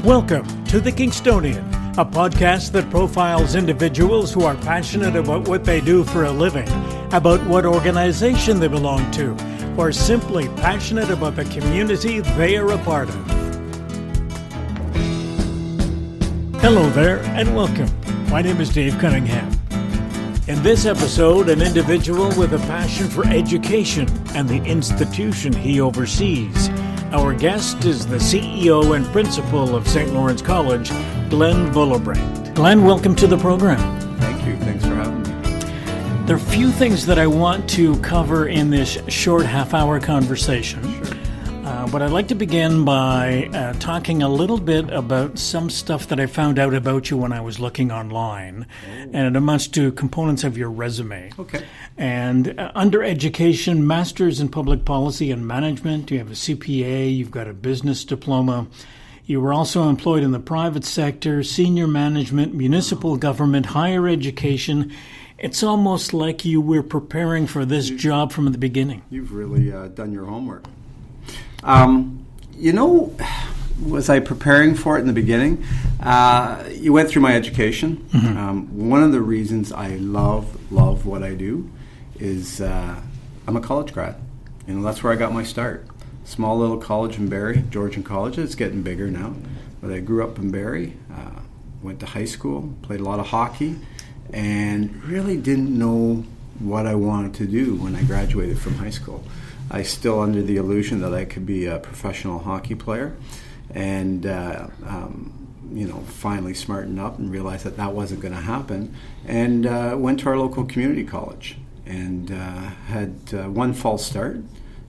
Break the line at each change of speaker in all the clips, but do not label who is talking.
Welcome to The Kingstonian, a podcast that profiles individuals who are passionate about what they do for a living, about what organization they belong to, or simply passionate about the community they are a part of. Hello there, and welcome. My name is Dave Cunningham. In this episode, an individual with a passion for education and the institution he oversees. Our guest is the CEO and principal of St. Lawrence College, Glenn Vollebregt. Glenn, welcome to the program.
Thank you. Thanks for having me.
There are a few things that I want to cover in this short half-hour conversation.
Sure.
But I'd like to begin by talking a little bit about some stuff that I found out about you when I was looking online. And it amounts to components of your resume.
Okay.
And under education, Master's in Public Policy and Management, you have a CPA, you've got a business diploma. You were also employed in the private sector, senior management, municipal government, higher education. It's almost like you were preparing for this job from the beginning.
You've really done your homework. Was I preparing for it in the beginning? You went through my education. Mm-hmm. One of the reasons I love what I do is I'm a college grad. That's where I got my start. Small little college in Barrie, Georgian College. It's getting bigger now. But I grew up in Barrie, went to high school, played a lot of hockey, and really didn't know what I wanted to do when I graduated from high school. I still under the illusion that I could be a professional hockey player, and finally smartened up and realized that wasn't going to happen, and went to our local community college and had one false start.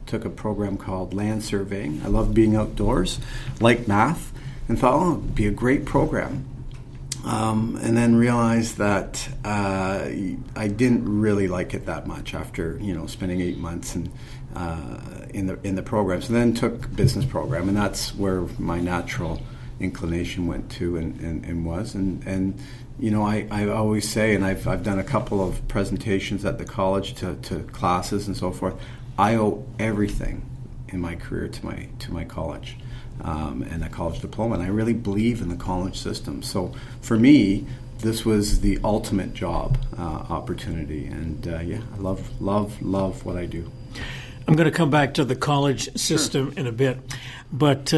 Took a program called land surveying. I love being outdoors, liked math, and thought, it'd be a great program. And then realized that I didn't really like it that much after spending 8 months in the program. So then took business program, and that's where my natural inclination went to and was. And I always say, and I've done a couple of presentations at the college to classes and so forth. I owe everything in my career to my college. And a college diploma, and I really believe in the college system. So for me, this was the ultimate job opportunity, and I love what I do.
I'm going to come back to the college system in a bit, but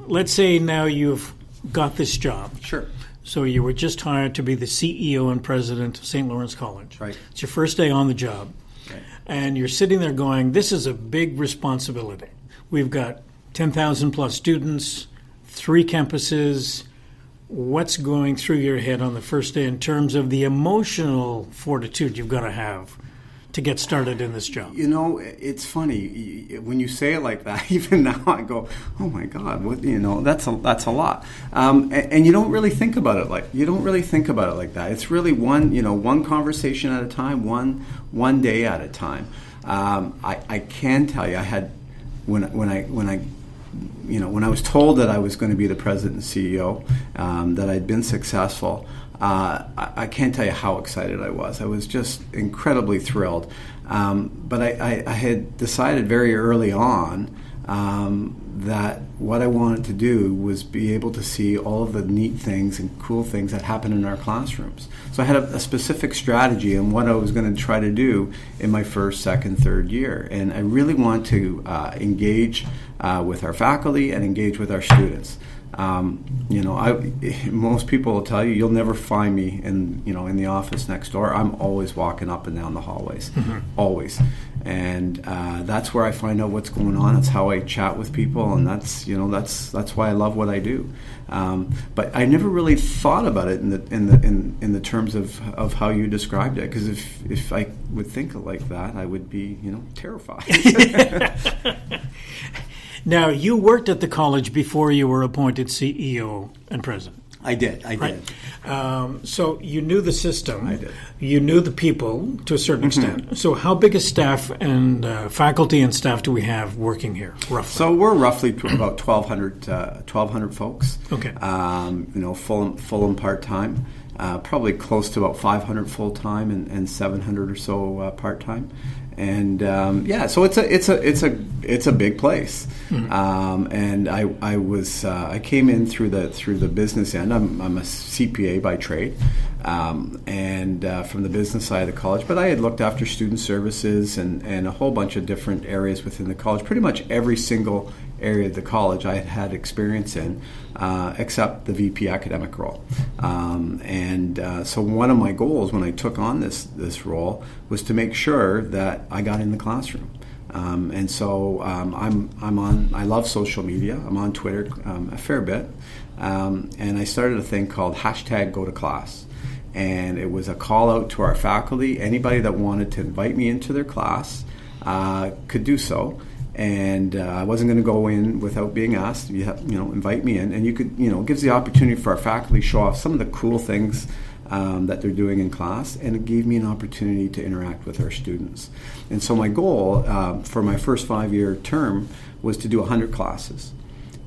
let's say now you've got this job.
Sure.
So you were just hired to be the CEO and president of St. Lawrence College.
Right.
It's your first day on the job, right. And you're sitting there going, this is a big responsibility. We've got 10,000 plus students, 3 campuses. What's going through your head on the first day in terms of the emotional fortitude you've got to have to get started in this job?
It's funny when you say it like that. Even now, I go, "Oh my God, that's a lot." And you don't really think about it like that. It's really one conversation at a time, one day at a time. I can tell you, I had when I was told that I was going to be the president and CEO, that I'd been successful, I can't tell you how excited I was. I was just incredibly thrilled. But I had decided very early on that what I wanted to do was be able to see all of the neat things and cool things that happen in our classrooms. So I had a specific strategy on what I was going to try to do in my first, second, third year. And I really want to engage with our faculty and engage with our students. Most people will tell you'll never find me in the office next door. I'm always walking up and down the hallways, always. And that's where I find out what's going on. That's how I chat with people, and that's why I love what I do. But I never really thought about it in the terms of how you described it. Because if I would think like that, I would be terrified.
Now, you worked at the college before you were appointed CEO and president.
I did.
So you knew the system.
I did.
You knew the people to a certain extent. So how big a staff and faculty and staff do we have working here, roughly?
So we're roughly about 1,200 folks.
Okay.
Full and part-time. probably close to about 500 full-time and 700 or so part-time. And so it's a big place. And I came in through the business end. I'm a CPA by trade, and from the business side of the college. But I had looked after student services and a whole bunch of different areas within the college. Pretty much every single area of the college I had experience in, except the VP academic role. So one of my goals when I took on this role was to make sure that I got in the classroom. I love social media. I'm on Twitter a fair bit. And I started a thing called #GoToClass. And it was a call out to our faculty. Anybody that wanted to invite me into their class could do so. And I wasn't going to go in without being asked. Invite me in. And you could, it gives the opportunity for our faculty to show off some of the cool things that they're doing in class, and it gave me an opportunity to interact with our students. And so my goal for my first 5-year term was to do 100 classes.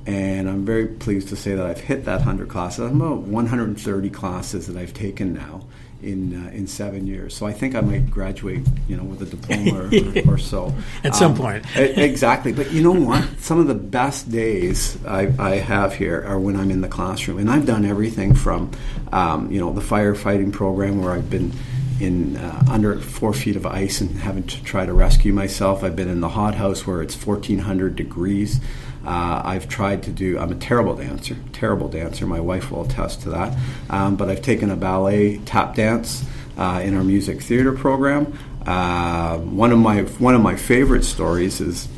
And I'm very pleased to say that I've hit that 100 classes. I'm about 130 classes that I've taken now in 7 years. So I think I might graduate, with a diploma or so.
At some point.
Exactly. But you know what? Some of the best days I have here are when I'm in the classroom. And I've done everything from, the firefighting program where I've been in under 4 feet of ice and having to try to rescue myself. I've been in the hothouse where it's 1,400 degrees. I've tried to do, I'm a terrible dancer. My wife will attest to that. But I've taken a ballet tap dance in our music theater program. One of my favorite stories is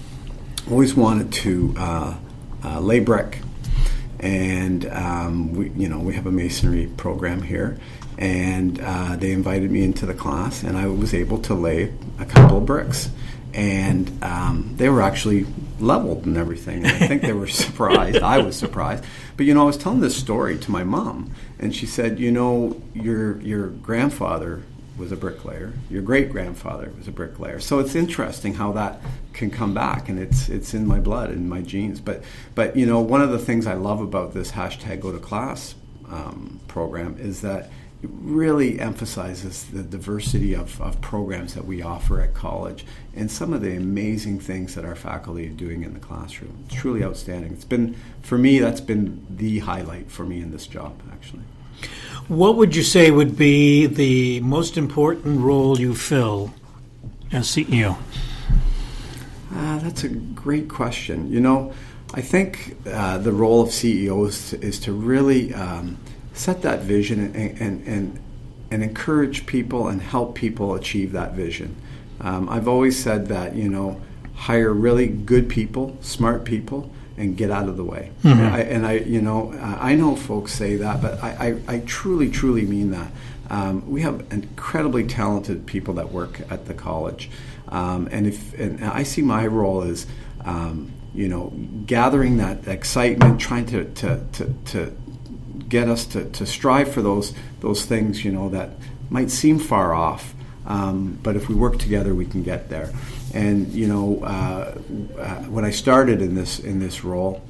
always wanted to lay brick. And we have a masonry program here. And they invited me into the class, and I was able to lay a couple of bricks. And they were actually leveled and everything. And I think they were surprised. I was surprised. But, I was telling this story to my mom, and she said, your grandfather was a bricklayer. Your great-grandfather was a bricklayer. So it's interesting how that can come back, and it's in my blood, in my genes. But one of the things I love about this #GoToClass program is that it really emphasizes the diversity of programs that we offer at college and some of the amazing things that our faculty are doing in the classroom. It's truly outstanding. It's been, for me, that's been the highlight for me in this job, actually.
What would you say would be the most important role you fill as CEO?
That's a great question. I think the role of CEO is to really set that vision and encourage people and help people achieve that vision. I've always said that, hire really good people, smart people, and get out of the way. Mm-hmm. I know folks say that, but I truly, truly mean that. We have incredibly talented people that work at the college. And I see my role as, gathering that excitement, trying to get us to strive for those things, that might seem far off, but if we work together, we can get there. And when I started in this role,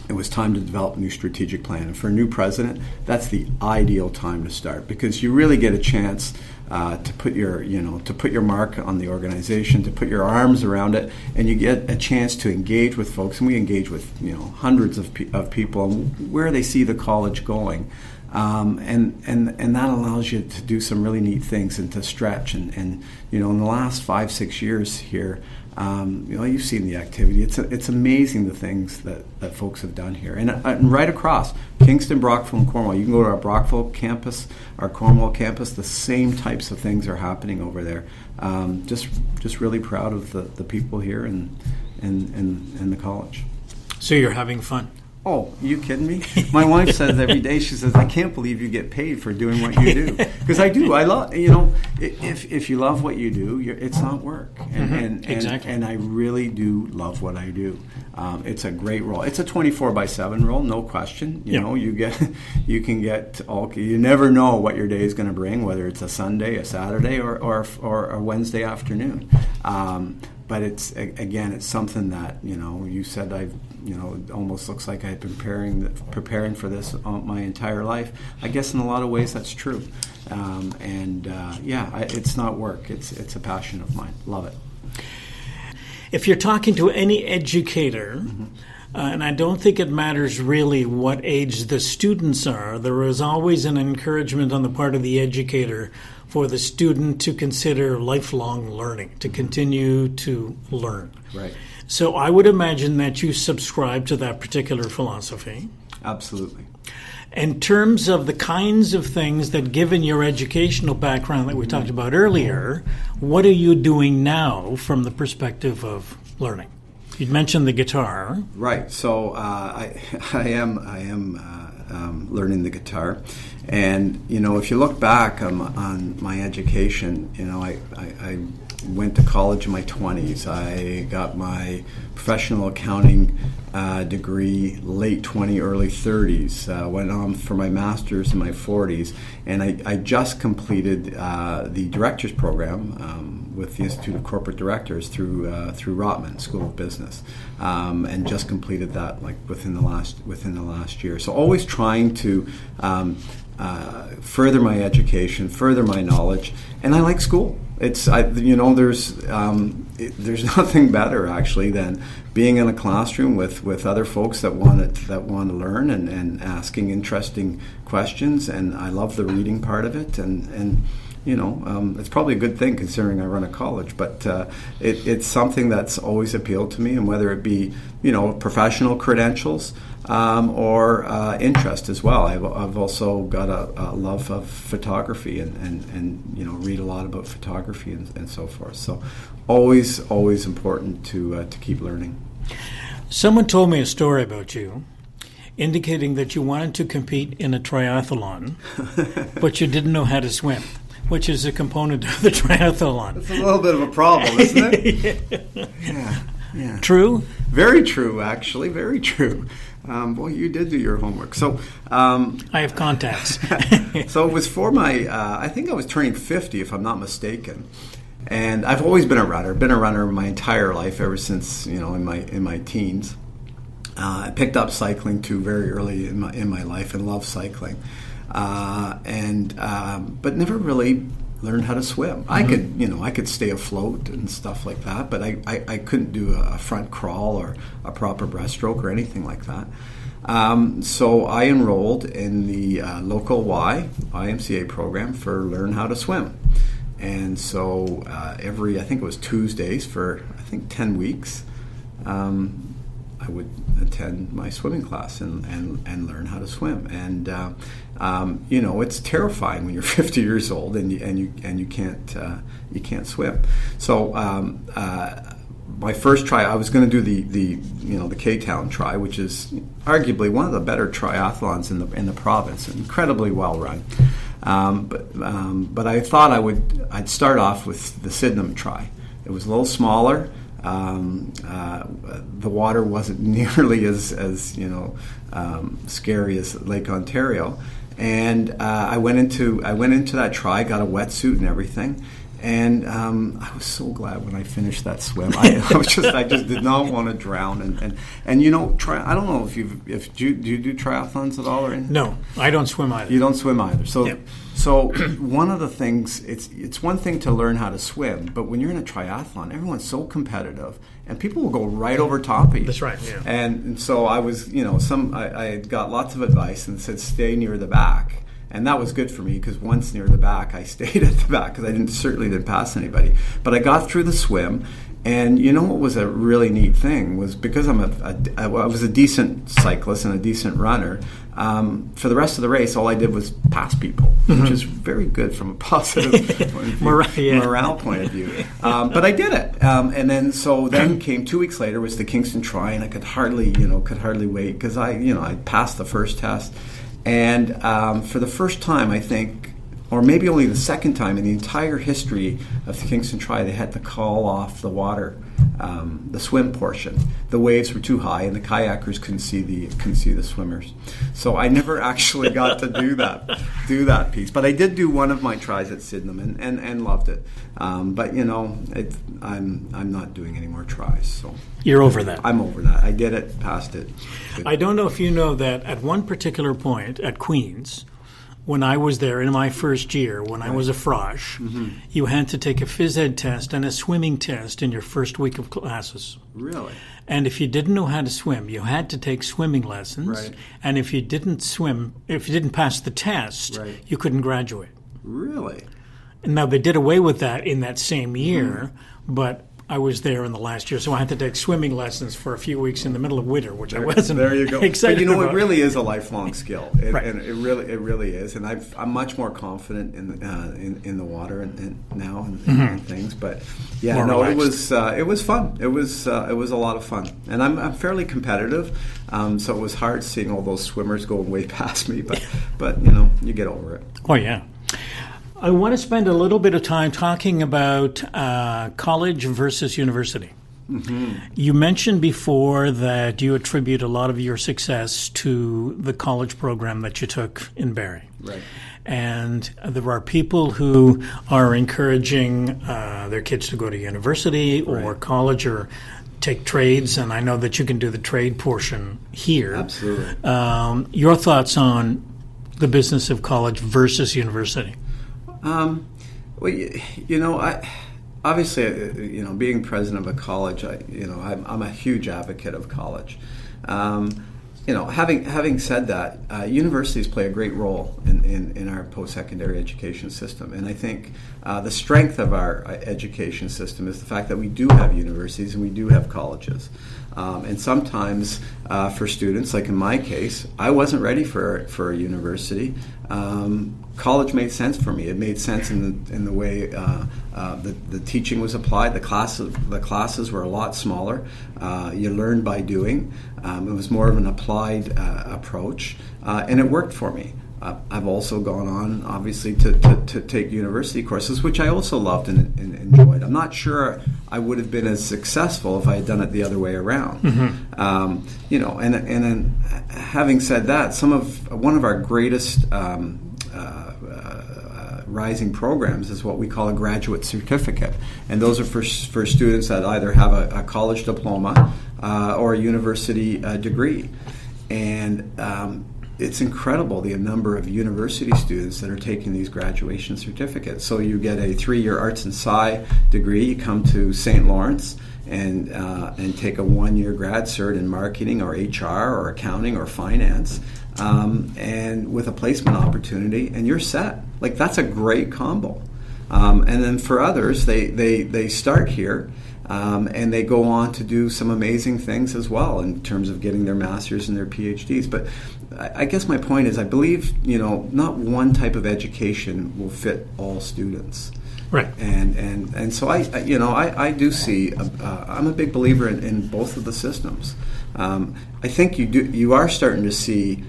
it was time to develop a new strategic plan. And for a new president, that's the ideal time to start, because you really get a chance to put your mark on the organization, to put your arms around it, and you get a chance to engage with folks. And we engage with hundreds of people and where they see the college going, and that allows you to do some really neat things and to stretch. And in the last 5-6 years here, you've seen the activity. It's amazing the things that folks have done here, and right across Kingston, Brockville, and Cornwall. You can go to our Brockville campus, our Cornwall campus. The same types of things are happening over there. Just really proud of the people here and the college.
So you're having fun.
Oh, are you kidding me? My wife says every day, she says, I can't believe you get paid for doing what you do. Because I do. I love, if you love what you do, it's not work.
Exactly.
And I really do love what I do. It's a great role. It's a 24/7 role, no question. You never know what your day is going to bring, whether it's a Sunday, a Saturday, or a Wednesday afternoon. but it's something that, you said it almost looks like I've been preparing for this my entire life. I guess in a lot of ways that's true. It's not work. It's a passion of mine. Love it.
If you're talking to any educator, and I don't think it matters really what age the students are, there is always an encouragement on the part of the educator for the student to consider lifelong learning, to continue to learn.
Right.
So I would imagine that you subscribe to that particular philosophy.
Absolutely.
In terms of the kinds of things that, given your educational background that we talked about earlier, what are you doing now from the perspective of learning? You mentioned the guitar.
Right. So I am learning the guitar, and if you look back on my education, I went to college in my 20s. I got my professional accounting degree late 20, early 30s. Went on for my master's in my 40s, and I just completed the director's program with the Institute of Corporate Directors through Rotman School of Business, and just completed that within the last year. So always trying to further my education, further my knowledge, and I like school. There's nothing better actually than being in a classroom with other folks that want to learn and asking interesting questions, and I love the reading part of it, and it's probably a good thing considering I run a college, but it's something that's always appealed to me, and whether it be professional credentials or interest as well. I've also got a love of photography and read a lot about photography and so forth. So always important to keep learning.
Someone told me a story about you, indicating that you wanted to compete in a triathlon, but you didn't know how to swim, which is a component of the triathlon.
It's a little bit of a problem, isn't it? Yeah.
True?
Very true, actually. Very true. Boy, you did do your homework. So
I have contacts.
So it was for my, I think I was turning 50, if I'm not mistaken. And I've always been a runner my entire life, ever since, in my teens. I picked up cycling too very early in my life and loved cycling. But never really learned how to swim. Mm-hmm. I could stay afloat and stuff like that, but I couldn't do a front crawl or a proper breaststroke or anything like that. So I enrolled in the local YMCA program for Learn How to Swim. And so I think it was Tuesdays for 10 weeks, I would attend my swimming class and learn how to swim. And it's terrifying when you're 50 years old and you can't swim. So my first try, I was going to do the K-Town try, which is arguably one of the better triathlons in the province, incredibly well run. But I thought I'd start off with the Sydenham try. It was a little smaller. The water wasn't nearly as scary as Lake Ontario, and I went into that try, got a wetsuit and everything, and I was so glad when I finished that swim. I just did not want to drown, and I don't know if do you do triathlons at all or anything?
No, I don't swim either.
You don't swim either. So.
Yep.
So one of the things, it's one thing to learn how to swim, but when you're in a triathlon, everyone's so competitive, and people will go right over top of you.
That's right, yeah.
And so I was, I got lots of advice and said stay near the back. And that was good for me because once near the back, I stayed at the back because I certainly didn't pass anybody. But I got through the swim. And what was a really neat thing was because I was a decent cyclist and a decent runner. For the rest of the race, all I did was pass people, which is very good from a positive point of view, morale point of view. But I did it, and then came 2 weeks later was the Kingston Try, and I could hardly wait because I passed the first test, and for the first time I think, or maybe only the second time in the entire history of the Kingston Try, they had to call off the water the swim portion. The waves were too high, and the kayakers couldn't see the swimmers. So I never actually got to do that piece. But I did do one of my tries at Sydenham and loved it. But I'm not doing any more tries. So
you're over that.
I'm over that. I did it, passed it.
I don't know if you know that at one particular point at Queen's, when I was there in my first year, when I was a frosh, you had to take a phys ed test and a swimming test in your first week of classes.
Really?
And if you didn't know how to swim, you had to take swimming lessons.
Right.
And if you didn't pass the test, you couldn't graduate.
Really?
Now, they did away with that in that same year, but I was there in the last year, so I had to take swimming lessons for a few weeks in the middle of winter, which I wasn't
there you go.
excited
But
about.
It really is a lifelong skill,
Right.
and it really is. And I'm much more confident in the water and now and things. But yeah,
More relaxed.
it was fun. It was a lot of fun, and I'm fairly competitive, so it was hard seeing all those swimmers going way past me. But you get over it.
Oh yeah. I want to spend a little bit of time talking about college versus university. You mentioned before that you attribute a lot of your success to the college program that you took in Barrie.
Right.
And there are people who are encouraging their kids to go to university or college or take trades, and I know that you can do the trade portion here.
Absolutely.
Your thoughts on the business of college versus university?
Well, I obviously, being president of a college, I'm a huge advocate of college. Having said that, universities play a great role in our post-secondary education system, and I think the strength of our education system is the fact that we do have universities and we do have colleges. And sometimes for students, like in my case, I wasn't ready for a university. College made sense for me. It made sense in the way the teaching was applied. The classes were a lot smaller. You learned by doing. It was more of an applied approach, and it worked for me. I've also gone on, obviously, to take university courses, which I also loved and enjoyed. I'm not sure I would have been as successful if I had done it the other way around. And then having said that, one of our greatest rising programs is what we call a graduate certificate, and those are for students that either have a college diploma or a university degree. And it's incredible the number of university students that are taking these graduation certificates. So you get a 3-year arts and sci degree, you come to St. Lawrence and take a 1-year grad cert in marketing or HR or accounting or finance, and with a placement opportunity, and you're set. Like, that's a great combo. And then for others, they start here, and they go on to do some amazing things as well in terms of getting their masters and their PhDs. But I guess my point is, I believe not one type of education will fit all students.
Right.
And so I do see I'm a big believer in both of the systems. I think you are starting to see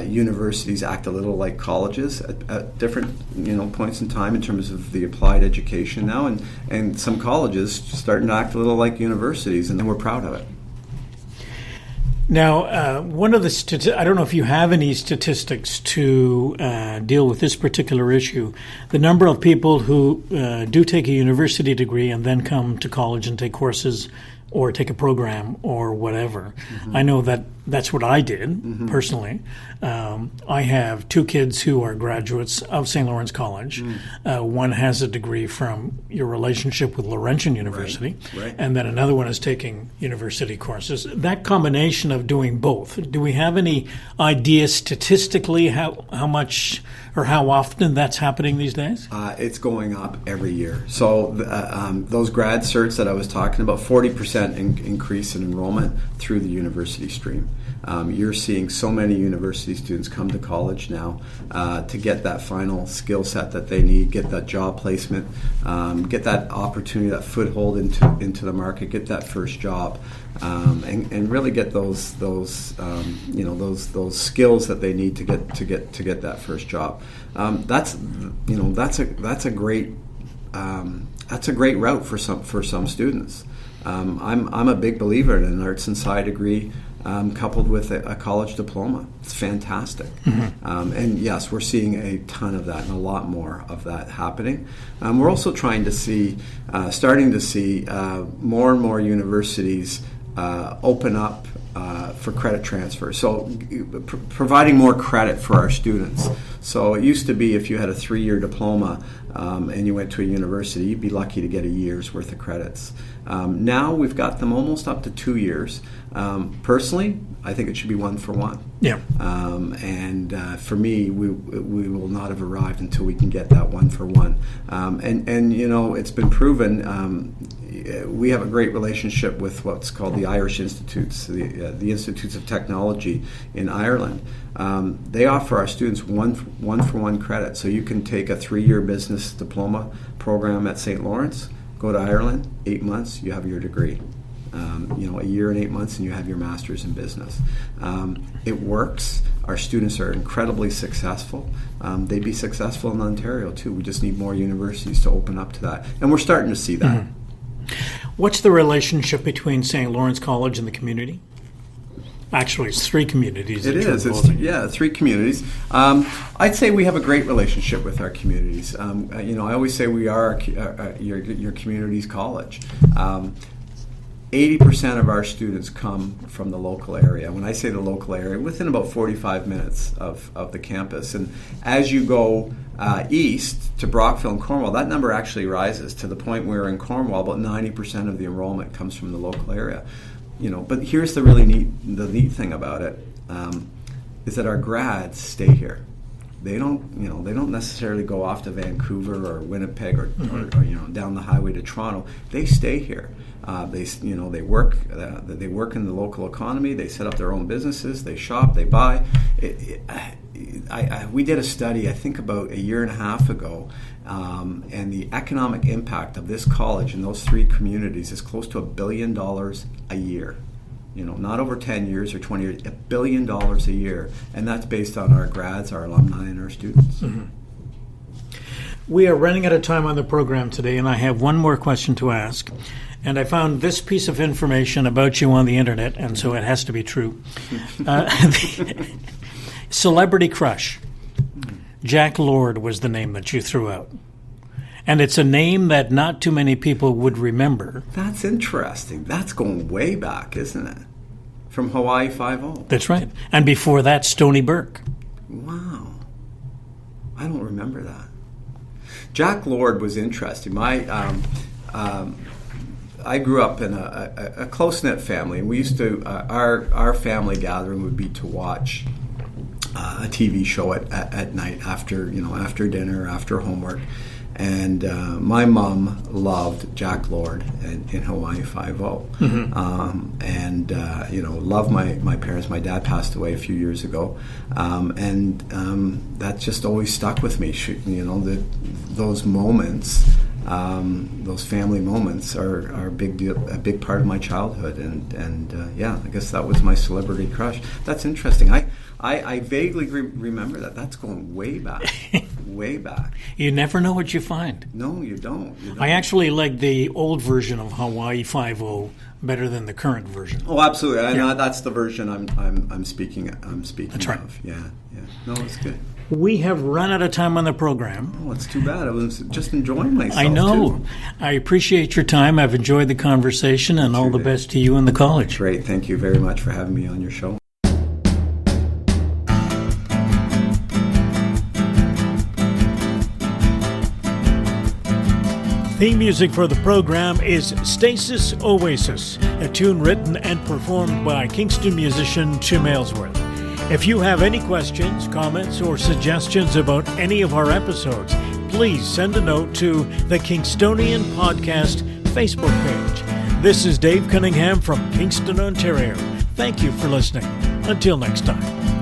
universities act a little like colleges at different points in time in terms of the applied education now, and some colleges starting to act a little like universities, and we're proud of it.
Now, one of the I don't know if you have any statistics to deal with this particular issue. The number of people who do take a university degree and then come to college and take courses or take a program or whatever. I know that that's what I did personally. I have 2 kids who are graduates of St. Lawrence College. One has a degree from your relationship with Laurentian University,
Right.
and then another one is taking university courses. That combination of doing both, do we have any idea statistically how much or how often that's happening these days?
It's going up every year. So those grad certs that I was talking about, 40% increase in enrollment through the university stream. You're seeing so many university students come to college now to get that final skill set that they need, get that job placement, get that opportunity, that foothold into the market, get that first job, and really get those skills that they need to get that first job. That's a great route for some students. I'm a big believer in an arts and sci degree coupled with a college diploma. It's fantastic. And yes, we're seeing a ton of that and a lot more of that happening. We're also starting to see more and more universities open up for credit transfer. So providing more credit for our students. So it used to be if you had a 3-year diploma and you went to a university, you'd be lucky to get a year's worth of credits. Now we've got them almost up to 2 years. Personally, I think it should be 1 for 1.
Yeah.
And for me, we will not have arrived until we can get that 1 for 1. And you know, it's been proven. We have a great relationship with what's called the Irish Institutes, the Institutes of Technology in Ireland. They offer our students one for one credit. So you can take a 3-year business diploma program at St. Lawrence, go to Ireland, 8 months, you have your degree. A year and 8 months, and you have your master's in business. It works. Our students are incredibly successful. They'd be successful in Ontario too. We just need more universities to open up to that, and we're starting to see that.
What's the relationship between St. Lawrence College and the community? Actually, it's 3 communities.
It is. It's 3 communities. I'd say we have a great relationship with our communities. I always say we are your community's college. 80% of our students come from the local area. When I say the local area, within about 45 minutes of the campus. And as you go east to Brockville and Cornwall, that number actually rises to the point where in Cornwall, about 90% of the enrollment comes from the local area. But here's the really neat thing about it, is that our grads stay here. They don't necessarily go off to Vancouver or Winnipeg or down the highway to Toronto. They stay here. They work in the local economy. They set up their own businesses. They shop. They buy. We did a study, I think about 1.5 years ago, and the economic impact of this college in those 3 communities is close to $1 billion a year. Not over 10 years or 20 years, $1 billion a year, and that's based on our grads, our alumni, and our students.
We are running out of time on the program today, and I have one more question to ask. And I found this piece of information about you on the internet, and so it has to be true. Celebrity crush. Jack Lord was the name that you threw out. And it's a name that not too many people would remember.
That's interesting. That's going way back, isn't it? From Hawaii Five-0.
That's right. And before that, Stony Burke.
Wow. I don't remember that. Jack Lord was interesting. I grew up in a close-knit family, and we used to our family gathering would be to watch a TV show at night after dinner, after homework. And my mom loved Jack Lord in Hawaii Five-0, loved my parents. My dad passed away a few years ago, and that just always stuck with me. Those moments. Those family moments are a big part of my childhood, and I guess that was my celebrity crush. That's interesting. I vaguely remember that. That's going way back, way back.
You never know what you find.
No, you don't.
I actually like the old version of Hawaii Five-0 better than the current version.
Oh, absolutely. I know that's the version I'm speaking.
That's right.
Of. Yeah. No, it's good.
We have run out of time on the program.
Oh, it's too bad. I was just enjoying myself.
I know.
Too.
I appreciate your time. I've enjoyed the conversation, and all the best to you and the college.
Great. Thank you very much for having me on your show.
Theme music for the program is Stasis Oasis, a tune written and performed by Kingston musician Tim Aylesworth. If you have any questions, comments, or suggestions about any of our episodes, please send a note to the Kingstonian Podcast Facebook page. This is Dave Cunningham from Kingston, Ontario. Thank you for listening. Until next time.